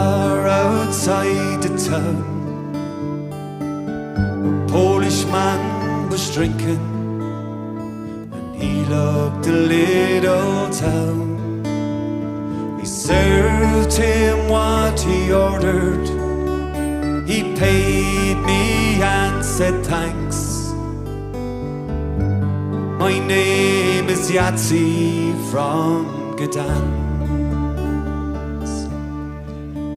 bar outside the town. A Polish man was drinking, and he looked a little down. We served him what he ordered. He paid me and said thanks. My name is Yahtzee from Gdansk.